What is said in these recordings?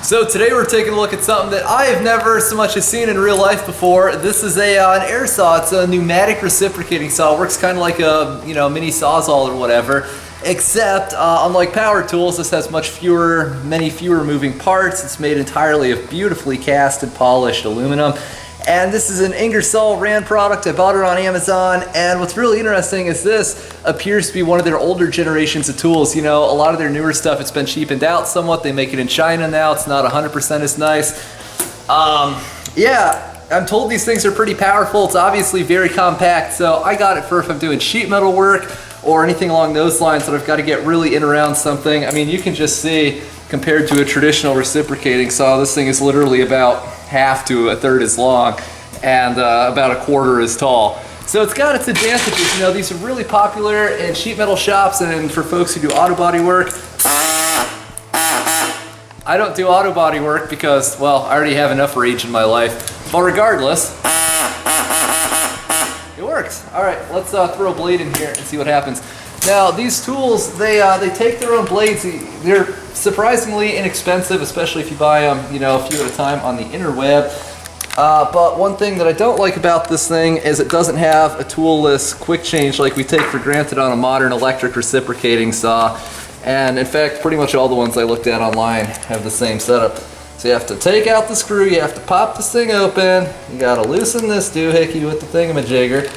So today we're taking a look at something that I have never so much as seen in real life before. This is an air saw. It's a pneumatic reciprocating saw. It works kind of like a mini sawzall or whatever. Except unlike power tools, this has many fewer moving parts. It's made entirely of beautifully cast and polished aluminum. And this is an Ingersoll Rand product. I bought it on Amazon, and what's really interesting is this appears to be one of their older generations of tools. You know, a lot of their newer stuff, it's been cheapened out somewhat. They make it in China now. It's not 100% as nice. Yeah, I'm told these things are pretty powerful. It's obviously very compact, so I got it for if I'm doing sheet metal work or anything along those lines that I've got to get really in around something. I mean, you can just see, compared to a traditional reciprocating saw, this thing is literally about half to a third as long and about a quarter as tall. So it's got its advantages. You know, these are really popular in sheet metal shops and for folks who do auto body work. I don't do auto body work because, well, I already have enough rage in my life. But regardless, it works. All right, let's throw a blade in here and see what happens. Now, these tools, they take their own blades. They're surprisingly inexpensive, especially if you buy them, a few at a time on the interweb. But one thing that I don't like about this thing is it doesn't have a toolless quick change like we take for granted on a modern electric reciprocating saw. And in fact, pretty much all the ones I looked at online have the same setup. So you have to take out the screw, you have to pop this thing open, you gotta loosen this doohickey with the thingamajigger.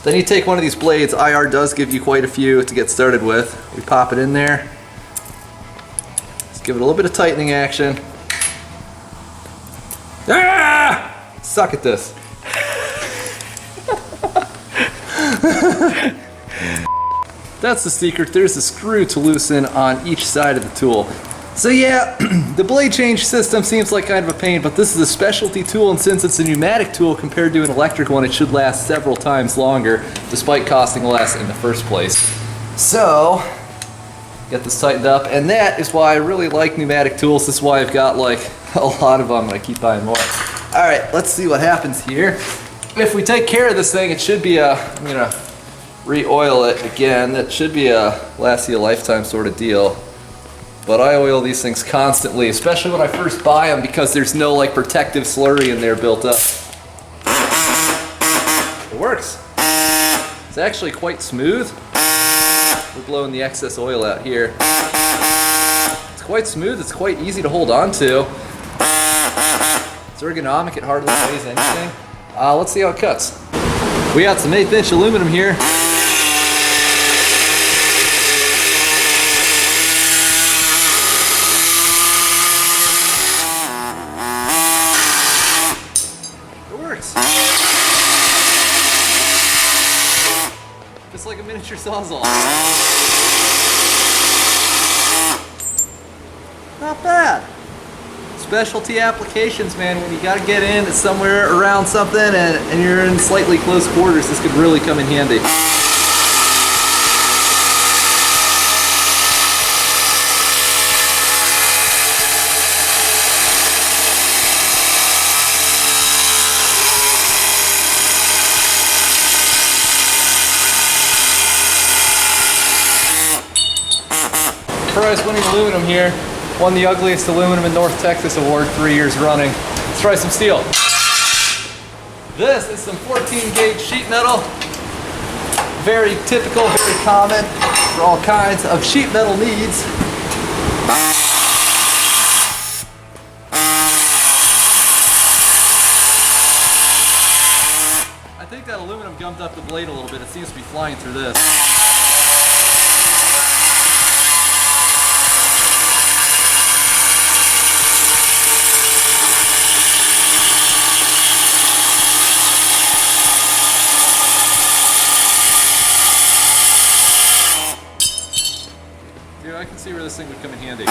Then you take one of these blades. IR does give you quite a few to get started with. We pop it in there. Let's give it a little bit of tightening action. Ah! Suck at this. That's the secret. There's a screw to loosen on each side of the tool. So yeah, the blade change system seems like kind of a pain, but this is a specialty tool, and since it's a pneumatic tool compared to an electric one, it should last several times longer, despite costing less in the first place. So, get this tightened up, and that is why I really like pneumatic tools. This is why I've got like a lot of them, and I keep buying more. Alright, let's see what happens here. If we take care of this thing, it should be I'm gonna re-oil it again. That should be last you a lifetime sort of deal. But I oil these things constantly, especially when I first buy them, because there's no like protective slurry in there built up. It works. It's actually quite smooth. We're blowing the excess oil out here. It's quite smooth, it's quite easy to hold on to. It's ergonomic, it hardly weighs anything. Let's see how it cuts. We got some 1/8 inch aluminum here. Just like a miniature sawzall. Not bad. Specialty applications, man, when you gotta get in somewhere around something and you're in slightly close quarters, this could really come in handy. Prize winning aluminum here. Won the ugliest aluminum in North Texas award 3 years running. Let's try some steel. This is some 14 gauge sheet metal. Very typical, very common for all kinds of sheet metal needs. I think that aluminum gummed up the blade a little bit. It seems to be flying through this. Dude, I can see where this thing would come in handy.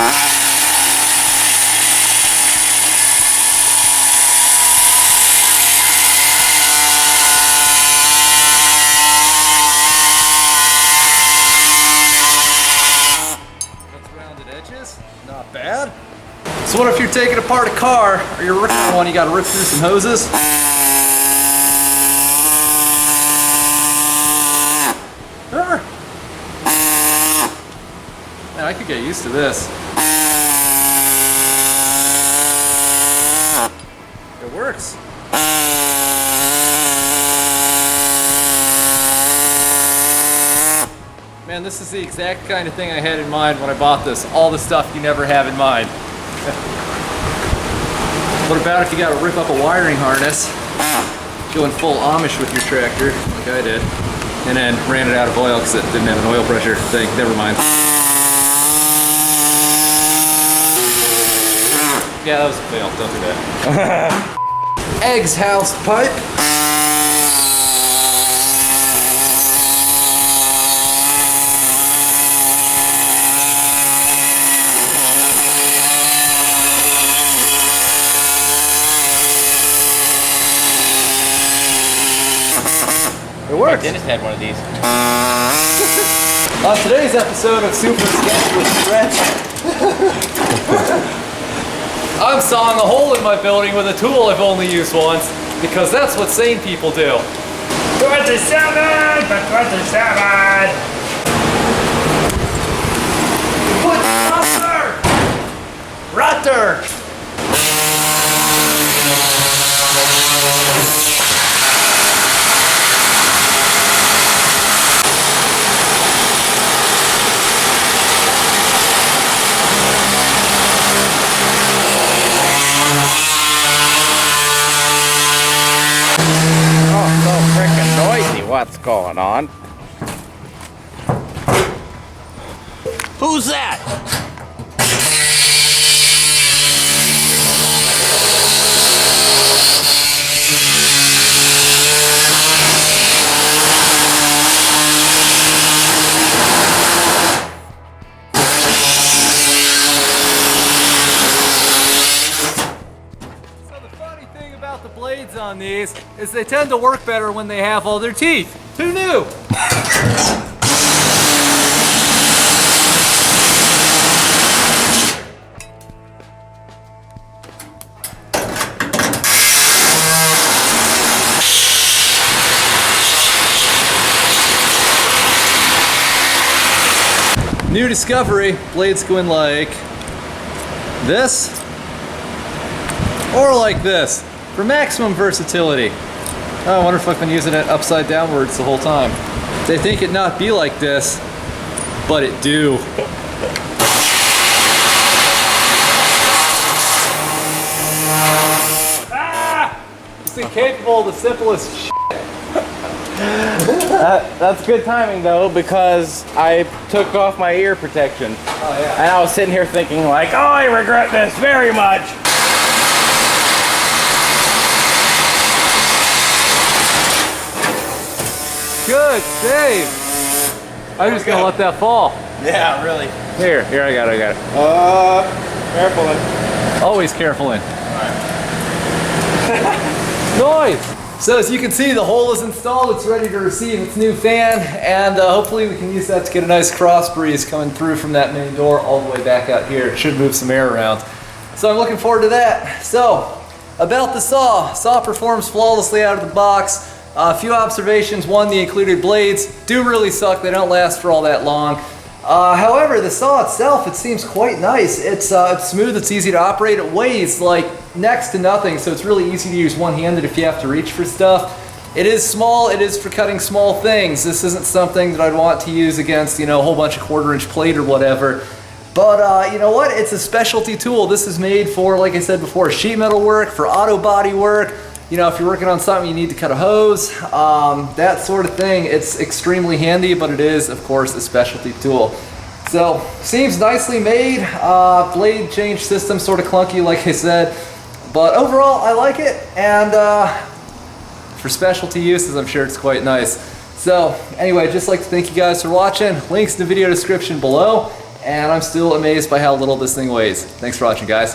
That's rounded edges, not bad. So what if you're taking apart a car, or you're ripping one, you gotta rip through some hoses? Man, I could get used to this. works. Man, this is the exact kind of thing I had in mind when I bought this. All the stuff you never have in mind. What about if you got to rip up a wiring harness, going full Amish with your tractor, like I did, and then ran it out of oil because it didn't have an oil pressure thing. Never mind. Yeah, that was a fail. Don't do that. Egg's house pipe. It works. My dentist had one of these. On today's episode of Super Sketch with Stretch, I'm sawing a hole in my building with a tool I've only used once, because that's what sane people do. 27 for 27! Put Rutter! What's going on? Who's that? The blades on these is they tend to work better when they have all their teeth. Who knew? New discovery, blades go in like this or like this. For maximum versatility. Oh, I wonder if I've been using it upside downwards the whole time. They think it not be like this, but it do. Ah! It's incapable of the simplest shit. That's good timing though, because I took off my ear protection. Oh yeah. And I was sitting here thinking like, oh, I regret this very much. Good save. I'm just gonna let that fall. Yeah, really. Here, I got it. Careful. Always careful in. Noise! So as you can see, the hole is installed. It's ready to receive its new fan, and hopefully we can use that to get a nice cross breeze coming through from that main door all the way back out here. It should move some air around. So I'm looking forward to that. So, about the saw. Saw performs flawlessly out of the box. A few observations. One, the included blades do really suck. They don't last for all that long. However, the saw itself, it seems quite nice. It's smooth, it's easy to operate. It weighs like next to nothing, so it's really easy to use one-handed if you have to reach for stuff. It is small, it is for cutting small things. This isn't something that I'd want to use against, you know, a whole bunch of quarter-inch plate or whatever. But you know what? It's a specialty tool. This is made for, like I said before, sheet metal work, for auto body work. You know, if you're working on something you need to cut a hose, that sort of thing, it's extremely handy, but it is, of course, a specialty tool. So, seems nicely made. Blade change system, sort of clunky, like I said. But overall, I like it, and for specialty uses, I'm sure it's quite nice. So, anyway, I'd just like to thank you guys for watching. Links in the video description below, and I'm still amazed by how little this thing weighs. Thanks for watching, guys.